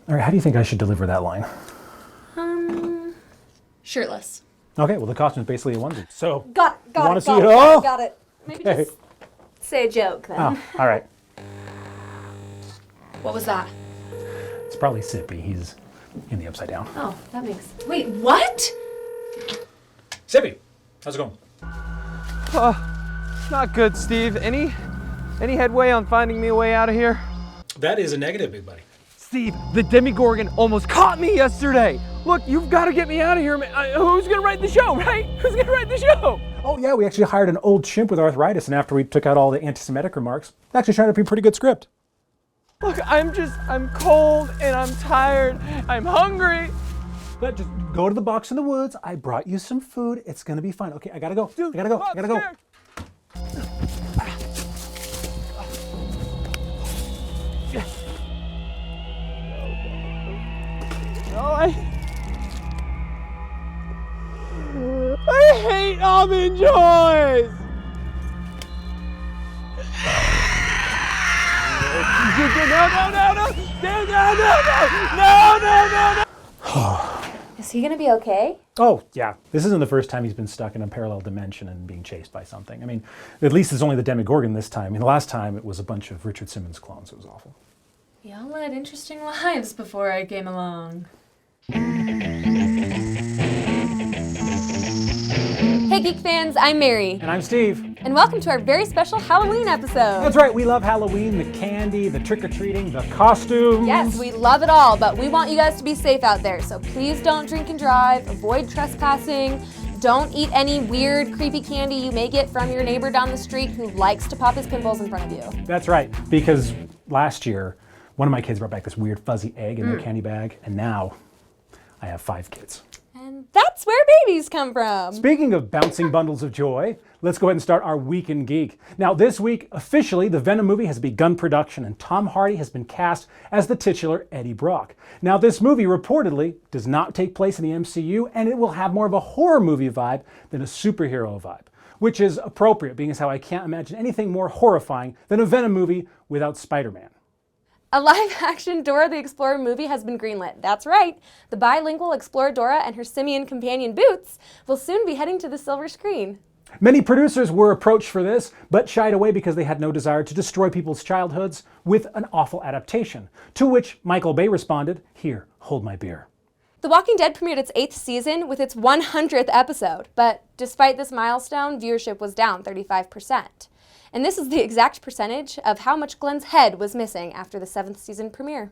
All right, how do you think I should deliver that line? Shirtless. Okay, well, the costume is basically a onesie. So, Got want it, to see it all? got it. Maybe Okay. just say a joke then. Oh, all right. What was that? It's probably Cippy. He's in the Upside Down. Oh, that makes... Wait, what? Cippy, how's it going? Not good, Steve. Any headway on finding me a way out of here? That is a negative, big buddy. Steve, the Demogorgon almost caught me yesterday. Look, you've got to get me out of here, man. Who's gonna write the show, right? Who's gonna write the show? Oh, yeah, we actually hired an old chimp with arthritis, and after we took out all the anti-Semitic remarks, it actually turned out to be a pretty good script. Look, I'm cold and I'm tired. I'm hungry. But just go to the box in the woods. I brought you some food. It's gonna be fine. Okay, I gotta go. I gotta go. No, I hate almond joys. No. Is he gonna be okay? Oh, yeah. This isn't the first time he's been stuck in a parallel dimension and being chased by something. I mean, at least it's only the Demogorgon this time. I mean, the last time it was a bunch of Richard Simmons clones. It was awful. Y'all led interesting lives before I came along. Hey Geek fans, I'm Mary. And I'm Steve. And welcome to our very special Halloween episode. That's right. We love Halloween, the candy, the trick-or-treating, the costumes. Yes, we love it all, but we want you guys to be safe out there. So please don't drink and drive, avoid trespassing, don't eat any weird, creepy candy you may get from your neighbor down the street who likes to pop his pimples in front of you. That's right, because last year, one of my kids brought back this weird fuzzy egg in their candy bag, and now I have 5 kids. And that's where babies come from. Speaking of bouncing bundles of joy, let's go ahead and start our Week in Geek. Now, this week, officially, the Venom movie has begun production, and Tom Hardy has been cast as the titular Eddie Brock. Now, this movie reportedly does not take place in the MCU, and it will have more of a horror movie vibe than a superhero vibe, which is appropriate, being as how I can't imagine anything more horrifying than a Venom movie without Spider-Man. A live-action Dora the Explorer movie has been greenlit. That's right. The bilingual Exploradora and her simian companion Boots will soon be heading to the silver screen. Many producers were approached for this, but shied away because they had no desire to destroy people's childhoods with an awful adaptation. To which Michael Bay responded, "Here, hold my beer." The Walking Dead premiered its 8th season with its 100th episode, but despite this milestone, viewership was down 35%. And this is the exact percentage of how much Glenn's head was missing after the 7th season premiere.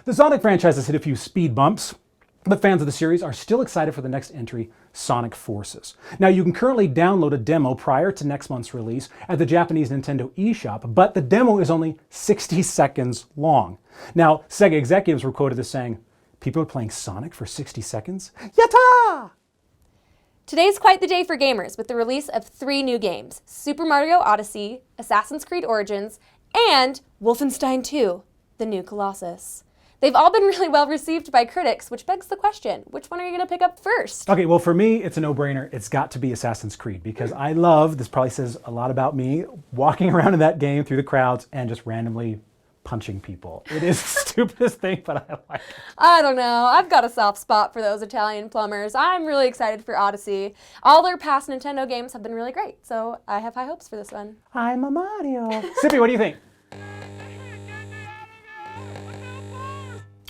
The Sonic franchise has hit a few speed bumps, but fans of the series are still excited for the next entry, Sonic Forces. Now, you can currently download a demo prior to next month's release at the Japanese Nintendo eShop, but the demo is only 60 seconds long. Now, Sega executives were quoted as saying, "People are playing Sonic for 60 seconds? Yatta!" Today's quite the day for gamers with the release of 3 new games, Super Mario Odyssey, Assassin's Creed Origins, and Wolfenstein 2, The New Colossus. They've all been really well received by critics, which begs the question, which one are you going to pick up first? Okay, well for me, it's a no-brainer. It's got to be Assassin's Creed because I love, this probably says a lot about me, walking around in that game through the crowds and just randomly punching people. It is the stupidest thing, but I like it. I don't know. I've got a soft spot for those Italian plumbers. I'm really excited for Odyssey. All their past Nintendo games have been really great, so I have high hopes for this one. I'm a Mario. Cippy, what do you think?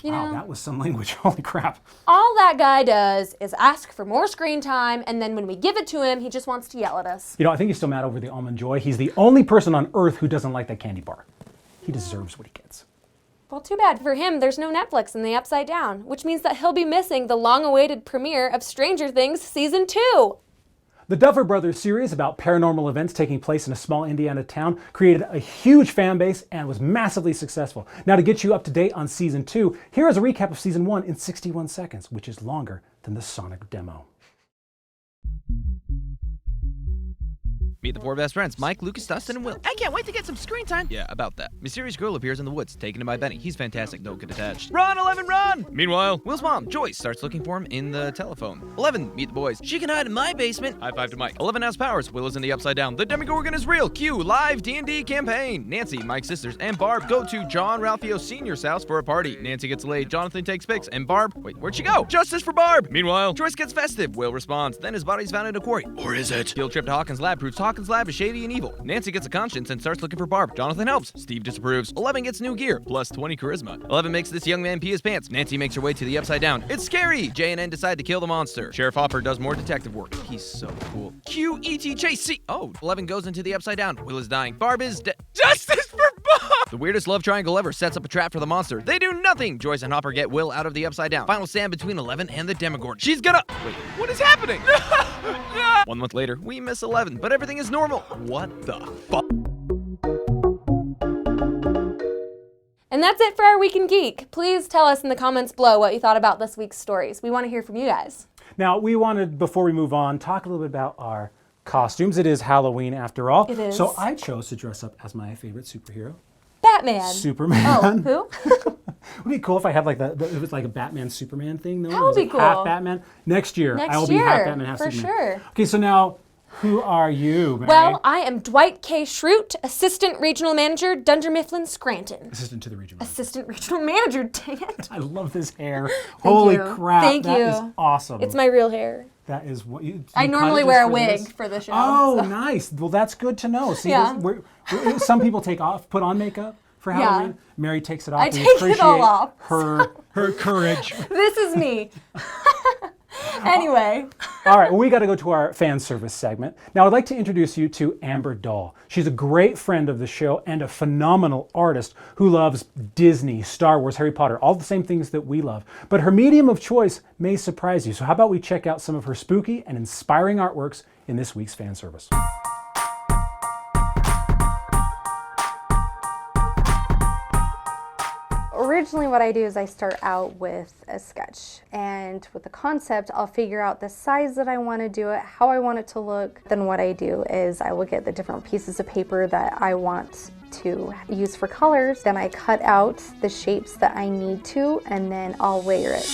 You know, Wow, that was some language. Holy crap. all that guy does is ask for more screen time, and then when we give it to him, he just wants to yell at us. You know, I think he's still mad over the Almond Joy. He's the only person on Earth who doesn't like that candy bar. He deserves what he gets. Well, too bad for him, there's no Netflix in the Upside Down, which means that he'll be missing the long-awaited premiere of Stranger Things Season 2. The Duffer Brothers series about paranormal events taking place in a small Indiana town created a huge fan base and was massively successful. Now, to get you up to date on Season 2, here is a recap of Season 1 in 61 seconds, which is longer than the Sonic demo. Meet the four best friends, Mike, Lucas, Dustin, and Will. I can't wait to get some screen time. Yeah, about that. Mysterious girl appears in the woods, taken in by Benny. He's fantastic, don't get attached. Run, 11, run! Meanwhile, Will's mom, Joyce, starts looking for him in the telephone. 11, meet the boys. She can hide in my basement. High five to Mike. 11 has powers. Will is in the Upside Down. The Demogorgon is real. Q, live D&D campaign. Nancy, Mike's sisters, and Barb go to John Ralphio Sr.'s house for a party. Nancy gets laid, Jonathan takes pics, and Barb, wait, where'd she go? Justice for Barb! Meanwhile, Joyce gets festive. Will responds. Then his body's found in a quarry. Or is it? Field trip to Hawkins' lab proves Hawkins' lab is shady and evil. Nancy gets a conscience and starts looking for Barb. Jonathan helps. Steve disapproves. 11 gets new gear, plus 20 charisma. 11 makes this young man pee his pants. Nancy makes her way to the Upside Down. It's scary! J and N decide to kill the monster. Sheriff Hopper does more detective work. He's so cool. Q, E, T, J, C. Oh, 11 goes into the Upside Down. Will is dying. Barb is dead. Justice for Bob! The weirdest love triangle ever sets up a trap for the monster. They do nothing. Joyce and Hopper get Will out of the Upside Down. Final stand between 11 and the Demogorgon. She's gonna... Wait, what is happening? No! 1 month later, we miss 11, but everything is normal. What the fuck? And that's it for our Week in Geek. Please tell us in the comments below what you thought about this week's stories. We want to hear from you guys. Now, we wanted, before we move on, talk a little bit about our costumes. It is Halloween after all. It is. So I chose to dress up as my favorite superhero. Batman. Superman. Oh, who? Would it be cool if I had like it was like a Batman Superman thing though? That would be cool. Half Batman. Next year, I will be half Batman, half Superman. For sure. Okay, so now, who are you, Mary? Well, I am Dwight K. Schrute, Assistant Regional Manager, Dunder Mifflin, Scranton. Assistant to the regional. Assistant Regional Manager, dang it. I love this hair. Holy crap. Thank that you. is awesome. It's my real hair. That is what you I normally wear a wig for the show. Oh, so. nice. Well, that's good to know. See, Yeah. Some people put on makeup for Halloween. Yeah. Mary takes it off. I We take it appreciate all off. her courage. This is me. Anyway. All right, well, we got to go to our fan service segment. Now, I'd like to introduce you to Amber Dahl. She's a great friend of the show and a phenomenal artist who loves Disney, Star Wars, Harry Potter, all the same things that we love. But her medium of choice may surprise you. So how about we check out some of her spooky and inspiring artworks in this week's fan service. Originally what I do is I start out with a sketch, and with the concept I'll figure out the size that I want to do it, how I want it to look. Then what I do is I will get the different pieces of paper that I want to use for colors, then I cut out the shapes that I need to, and then I'll layer it.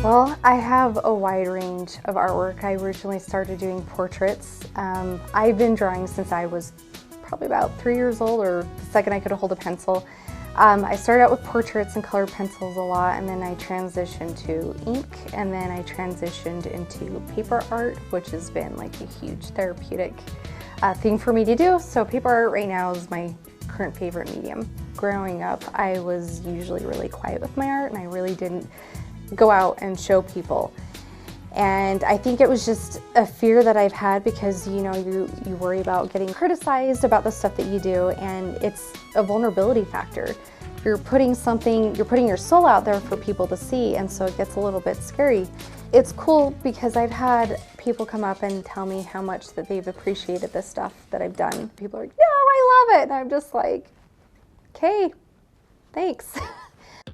Well, I have a wide range of artwork. I originally started doing portraits. I've been drawing since I was probably about 3 years old, or the second I could hold a pencil. I started out with portraits and colored pencils a lot, and then I transitioned to ink, and then I transitioned into paper art, which has been like a huge therapeutic thing for me to do. So paper art right now is my current favorite medium. Growing up, I was usually really quiet with my art, and I really didn't go out and show people. And I think it was just a fear that I've had because, you know, you worry about getting criticized about the stuff that you do, and it's a vulnerability factor. You're putting your soul out there for people to see, and so it gets a little bit scary. It's cool because I've had people come up and tell me how much that they've appreciated the stuff that I've done. People are like, "No, I love it," and I'm just like, "Okay, thanks."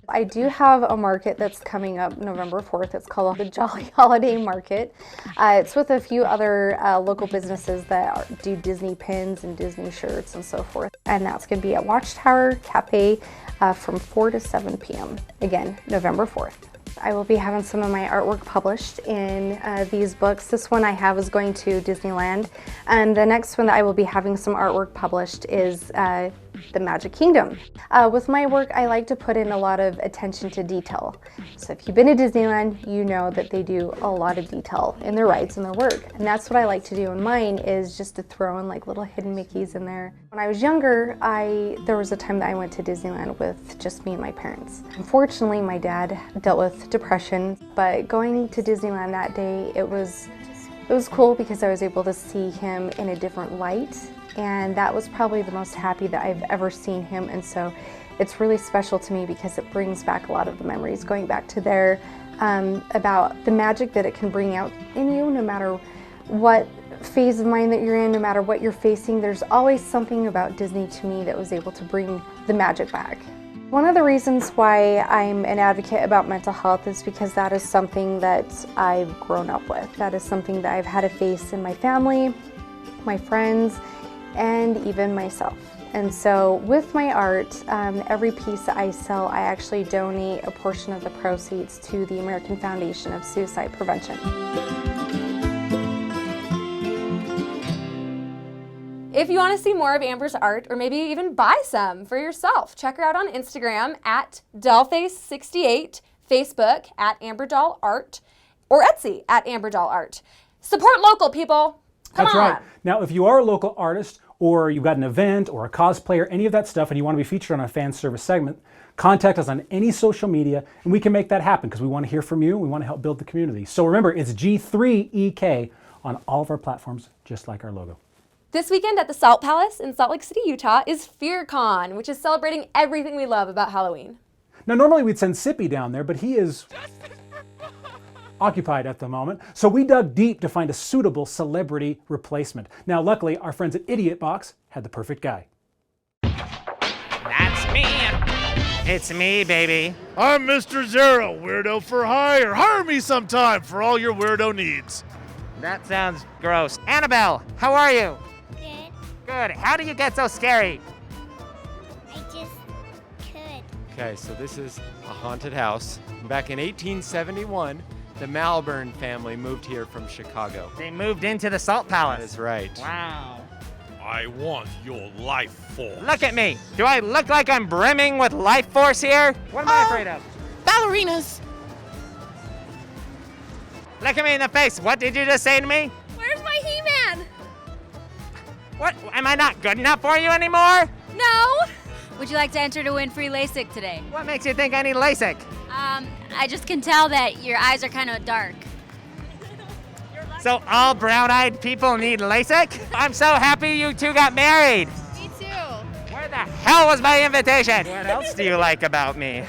I do have a market that's coming up November 4th. It's called the Jolly Holiday Market. It's with a few other local businesses that do Disney pins and Disney shirts and so forth. And that's going to be at Watchtower Cafe from 4 to 7 p.m. Again, November 4th. I will be having some of my artwork published in these books. This one I have is going to Disneyland. And the next one that I will be having some artwork published is the Magic Kingdom. With my work, I like to put in a lot of attention to detail. So if you've been to Disneyland, you know that they do a lot of detail in their rides and their work. And that's what I like to do in mine, is just to throw in like little hidden Mickeys in there. When I was younger, there was a time that I went to Disneyland with just me and my parents. Unfortunately, my dad dealt with depression, but going to Disneyland that day, it was cool because I was able to see him in a different light. And that was probably the most happy that I've ever seen him, and so it's really special to me because it brings back a lot of the memories, going back to there, about the magic that it can bring out in you, no matter what phase of mind that you're in, no matter what you're facing. There's always something about Disney to me that was able to bring the magic back. One of the reasons why I'm an advocate about mental health is because that is something that I've grown up with. That is something that I've had to face in my family, my friends, and even myself. And so with my art, every piece that I sell, I actually donate a portion of the proceeds to the American Foundation of Suicide Prevention. If you want to see more of Amber's art, or maybe even buy some for yourself, check her out on Instagram at Dollface68, Facebook at AmberDollArt, or Etsy at AmberDollArt. Support local, people. Come That's on. right. Now, if you are a local artist, or you've got an event, or a cosplay, or any of that stuff, and you want to be featured on a fan service segment, contact us on any social media, and we can make that happen, because we want to hear from you, we want to help build the community. So remember, it's G3EK on all of our platforms, just like our logo. This weekend at the Salt Palace in Salt Lake City, Utah is FearCon, which is celebrating everything we love about Halloween. Now, normally we'd send Cippy down there, but he is occupied at the moment. So we dug deep to find a suitable celebrity replacement. Now, luckily, our friends at Idiot Box had the perfect guy. That's me. It's me, baby. I'm Mr. Zero, weirdo for hire. Hire me sometime for all your weirdo needs. That sounds gross. Annabelle, how are you? Good. Good. How do you get so scary? I just could. Okay, so this is a haunted house. Back in 1871, the Malburn family moved here from Chicago. They moved into the Salt That Palace. is right. Wow. I want your life force. Look at me. Do I look like I'm brimming with life force here? What am I afraid of? Ballerinas. Look at me in the face. What did you just say to me? Where's my He-Man? What? Am I not good enough for you anymore? No. Would you like to enter to win free LASIK today? What makes you think I need LASIK? I just can tell that your eyes are kind of dark. So all brown-eyed people need LASIK? I'm so happy you two got married. Me too. Where the hell was my invitation? What else do you like about me?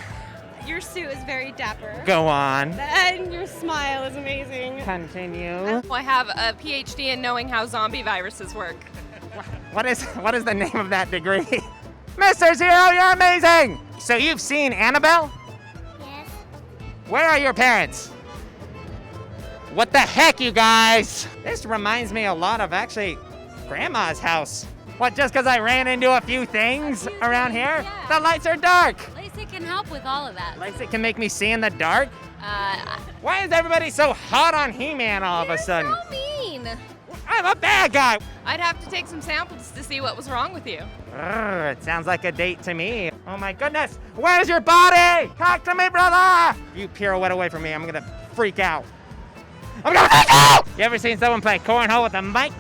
Your suit is very dapper. Go on. And your smile is amazing. Continue. I have a PhD in knowing how zombie viruses work. What is the name of that degree? Mr. Zero, you're amazing! So you've seen Annabelle? Yes. Where are your parents? What the heck, you guys? This reminds me a lot of, actually, Grandma's house. What, just because I ran into a few things around here? Yeah. The lights are dark. LASIK can help with all of that. LASIK can make me see in the dark? Why is everybody so hot on He-Man all of a sudden? So mean. I'm a bad guy. I'd have to take some samples to see what was wrong with you. It sounds like a date to me. Oh my goodness, where's your body? Talk to me, brother! You pirouette away from me, I'm gonna freak out. I'm gonna freak out! You ever seen someone play cornhole with a mic?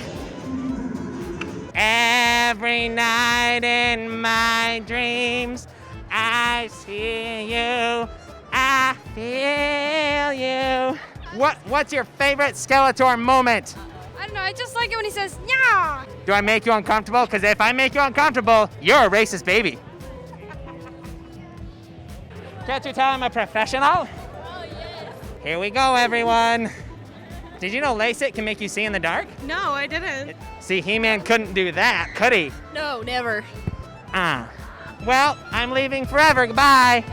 Every night in my dreams, I see you, I feel you. What's your favorite Skeletor moment? I don't know, I just like it when he says, yeah. Do I make you uncomfortable? Because if I make you uncomfortable, you're a racist baby. Can't you tell I'm a professional? Oh, yes. Here we go, everyone. Did you know LASIK can make you see in the dark? No, I didn't. See, He-Man couldn't do that, could he? No, never. Well, I'm leaving forever. Goodbye.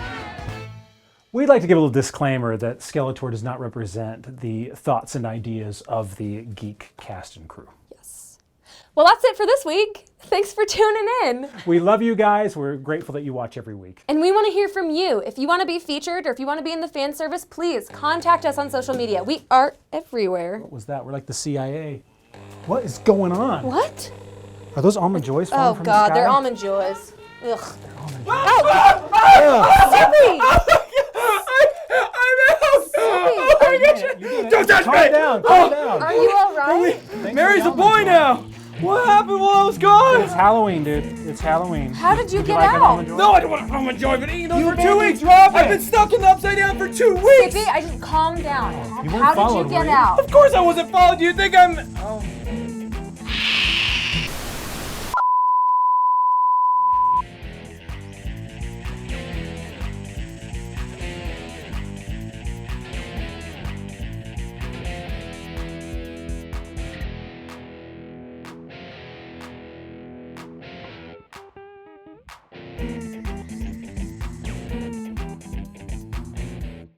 We'd like to give a little disclaimer that Skeletor does not represent the thoughts and ideas of the geek cast and crew. Yes. Well, that's it for this week. Thanks for tuning in. We love you guys. We're grateful that you watch every week. And we want to hear from you. If you want to be featured or if you want to be in the fan service, please contact us on social media. We are everywhere. What was that? We're like the CIA. What is going on? What? Are those almond joys falling Oh from God, the sky? they're almond joys. Ugh. Don't touch me! Calm down, calm down. Are you all right? Mary's a boy now! What happened while I was gone? It's Halloween, dude. It's Halloween. How did you Would get like an out? almond joy? No, I don't want to come enjoy, but eating those You for made 2 me weeks. drop I've it. been stuck in the upside down for 2 weeks. Cippy, I just calm down. You weren't How did followed, you get were you? out? Of course I wasn't followed. Do you think I'm... Oh.